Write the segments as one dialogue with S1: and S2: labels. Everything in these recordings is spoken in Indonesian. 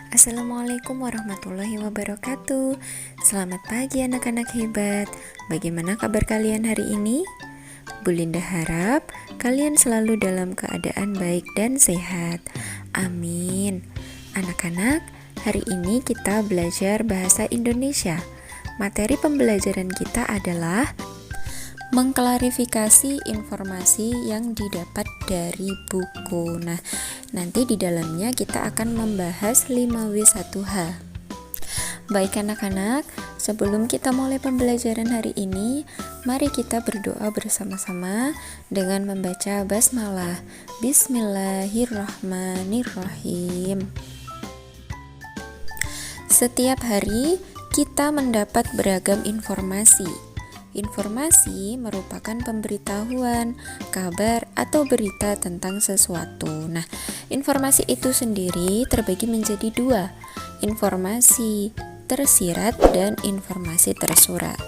S1: Assalamualaikum warahmatullahi wabarakatuh. Selamat pagi anak-anak hebat. Bagaimana kabar kalian hari ini? Bu Linda harap kalian selalu dalam keadaan baik dan sehat. Amin. Anak-anak, hari ini kita belajar bahasa Indonesia. Materi pembelajaran kita adalah mengklarifikasi informasi yang didapat dari buku. Nah, nanti di dalamnya kita akan membahas 5W1H. Baik anak-anak, sebelum kita mulai pembelajaran hari ini, mari kita berdoa bersama-sama dengan membaca basmalah. Bismillahirrahmanirrahim. Setiap hari kita mendapat beragam informasi. Informasi merupakan pemberitahuan, kabar, atau berita tentang sesuatu. Nah, informasi itu sendiri terbagi menjadi dua, informasi tersirat dan informasi tersurat.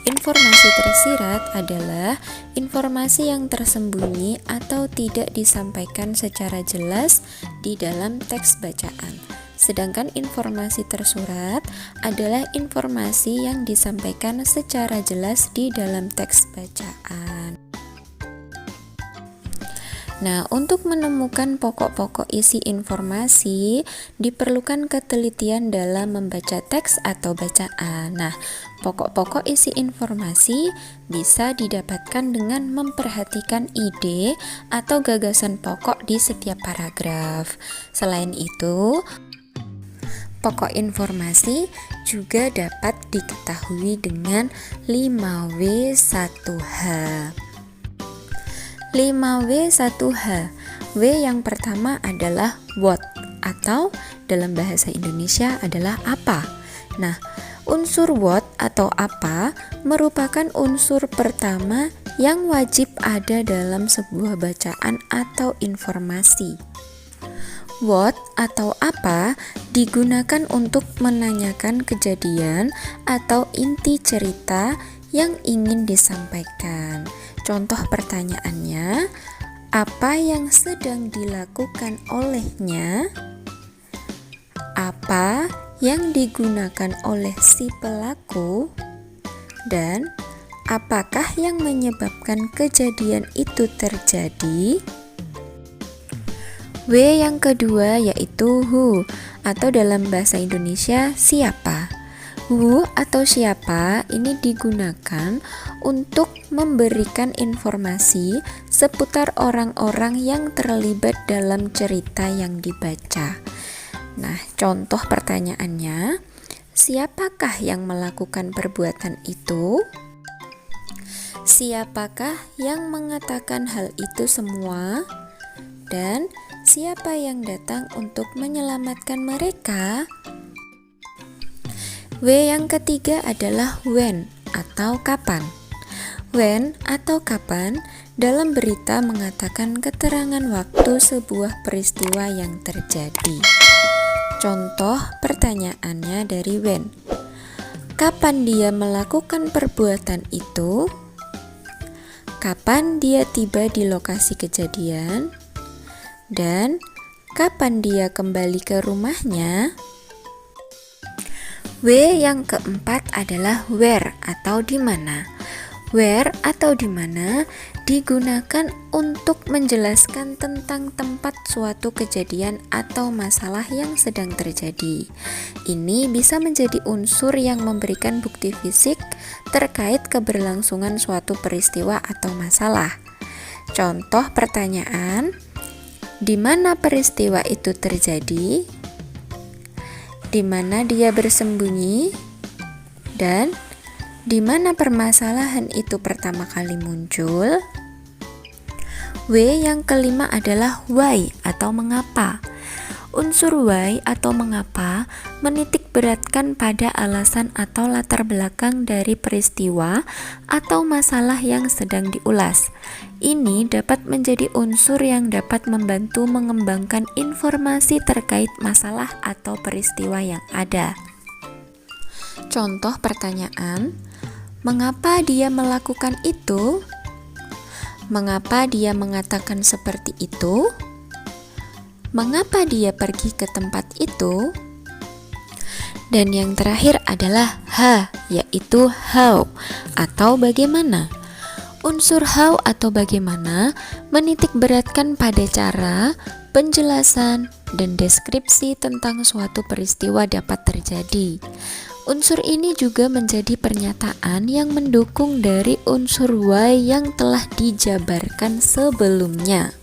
S1: Informasi tersirat adalah informasi yang tersembunyi atau tidak disampaikan secara jelas di dalam teks bacaan. Sedangkan informasi tersurat adalah informasi yang disampaikan secara jelas di dalam teks bacaan. Nah, untuk menemukan pokok-pokok isi informasi, diperlukan ketelitian dalam membaca teks atau bacaan. Nah, pokok-pokok isi informasi bisa didapatkan dengan memperhatikan ide atau gagasan pokok di setiap paragraf. Selain itu, pokok informasi juga dapat diketahui dengan 5W1H. 5W1H. W yang pertama adalah what atau dalam bahasa Indonesia adalah apa. Nah, unsur what atau apa merupakan unsur pertama yang wajib ada dalam sebuah bacaan atau informasi. What atau apa digunakan untuk menanyakan kejadian atau inti cerita yang ingin disampaikan. Contoh pertanyaannya, apa yang sedang dilakukan olehnya? Apa yang digunakan oleh si pelaku? Dan apakah yang menyebabkan kejadian itu terjadi? W yang kedua yaitu who atau dalam bahasa Indonesia siapa. Who atau siapa ini digunakan untuk memberikan informasi seputar orang-orang yang terlibat dalam cerita yang dibaca. Nah, contoh pertanyaannya, siapakah yang melakukan perbuatan itu? Siapakah yang mengatakan hal itu semua? Dan siapa yang datang untuk menyelamatkan mereka? W yang ketiga adalah when atau kapan. When atau kapan dalam berita mengatakan keterangan waktu sebuah peristiwa yang terjadi. Contoh pertanyaannya dari when. Kapan dia melakukan perbuatan itu? Kapan dia tiba di lokasi kejadian? Dan kapan dia kembali ke rumahnya? W yang keempat adalah where atau di mana. Where atau di mana digunakan untuk menjelaskan tentang tempat suatu kejadian atau masalah yang sedang terjadi. Ini bisa menjadi unsur yang memberikan bukti fisik terkait keberlangsungan suatu peristiwa atau masalah. Contoh pertanyaan, di mana peristiwa itu terjadi? Di mana dia bersembunyi? Dan di mana permasalahan itu pertama kali muncul? W yang kelima adalah why atau mengapa. Unsur why atau mengapa menitik beratkan pada alasan atau latar belakang dari peristiwa atau masalah yang sedang diulas. Ini dapat menjadi unsur yang dapat membantu mengembangkan informasi terkait masalah atau peristiwa yang ada. Contoh pertanyaan, mengapa dia melakukan itu? Mengapa dia mengatakan seperti itu? Mengapa dia pergi ke tempat itu? Dan yang terakhir adalah H, yaitu how atau bagaimana. Unsur how atau bagaimana menitik beratkan pada cara, penjelasan, dan deskripsi tentang suatu peristiwa dapat terjadi. Unsur ini juga menjadi pernyataan yang mendukung dari unsur why yang telah dijabarkan sebelumnya.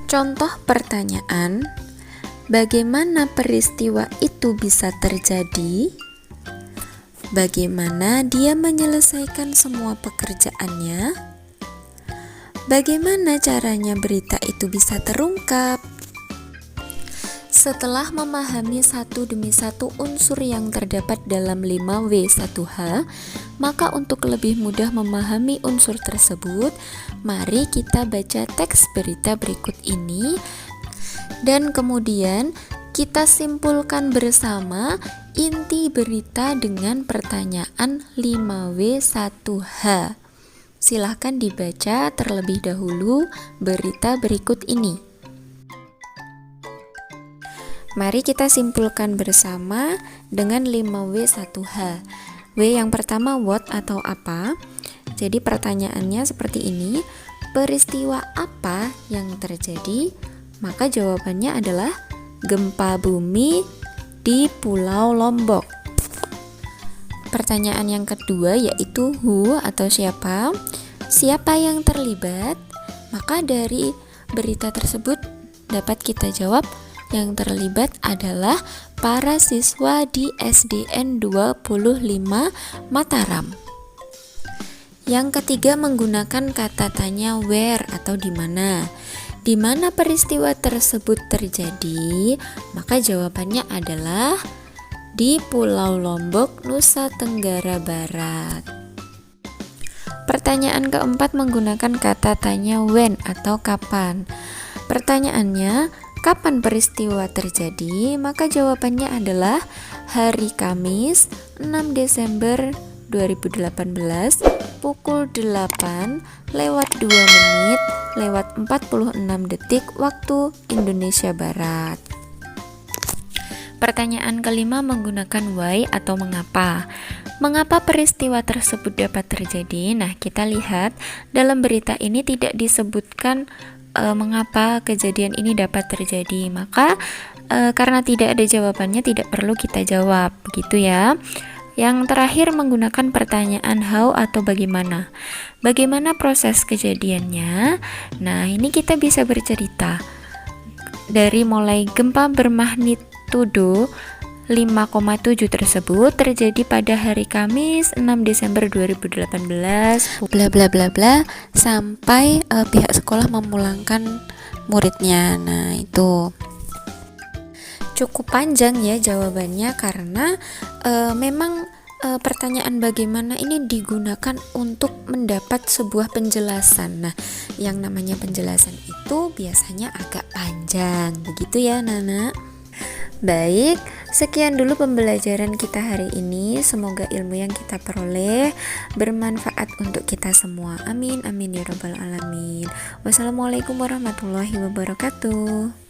S1: Contoh pertanyaan, bagaimana peristiwa itu bisa terjadi? Bagaimana dia menyelesaikan semua pekerjaannya? Bagaimana caranya berita itu bisa terungkap? Setelah memahami satu demi satu unsur yang terdapat dalam 5W1H, maka untuk lebih mudah memahami unsur tersebut, mari kita baca teks berita berikut ini dan kemudian kita simpulkan bersama inti berita dengan pertanyaan 5W1H. Silahkan dibaca terlebih dahulu berita berikut ini. Mari kita simpulkan bersama dengan 5W1H. W yang pertama what atau apa. Jadi pertanyaannya seperti ini, peristiwa apa yang terjadi? Maka jawabannya adalah gempa bumi di Pulau Lombok. Pertanyaan yang kedua yaitu who atau siapa. Siapa yang terlibat? Maka dari berita tersebut dapat kita jawab yang terlibat adalah para siswa di SDN 25 Mataram. Yang ketiga menggunakan kata tanya where atau di mana. Di mana peristiwa tersebut terjadi? Maka jawabannya adalah di Pulau Lombok, Nusa Tenggara Barat. Pertanyaan keempat menggunakan kata tanya when atau kapan. Pertanyaannya, kapan peristiwa terjadi? Maka jawabannya adalah hari Kamis 6 Desember 2018 pukul 8 lewat 2 menit lewat 46 detik waktu Indonesia Barat. Pertanyaan kelima menggunakan why atau mengapa. Mengapa peristiwa tersebut dapat terjadi? Nah, kita lihat dalam berita ini tidak disebutkan mengapa kejadian ini dapat terjadi. Maka karena tidak ada jawabannya tidak perlu kita jawab, begitu ya. Yang terakhir menggunakan pertanyaan how atau bagaimana. Bagaimana proses kejadiannya? Nah, ini kita bisa bercerita dari mulai gempa bermagnitudo 5,7 tersebut terjadi pada hari Kamis 6 Desember 2018 bla bla bla bla sampai pihak sekolah memulangkan muridnya. Nah, itu cukup panjang ya jawabannya karena memang pertanyaan bagaimana ini digunakan untuk mendapat sebuah penjelasan. Nah, yang namanya penjelasan itu biasanya agak panjang, begitu ya Nana? Baik, sekian dulu pembelajaran kita hari ini. Semoga ilmu yang kita peroleh bermanfaat untuk kita semua. Amin, amin ya rabbal alamin. Wassalamualaikum warahmatullahi wabarakatuh.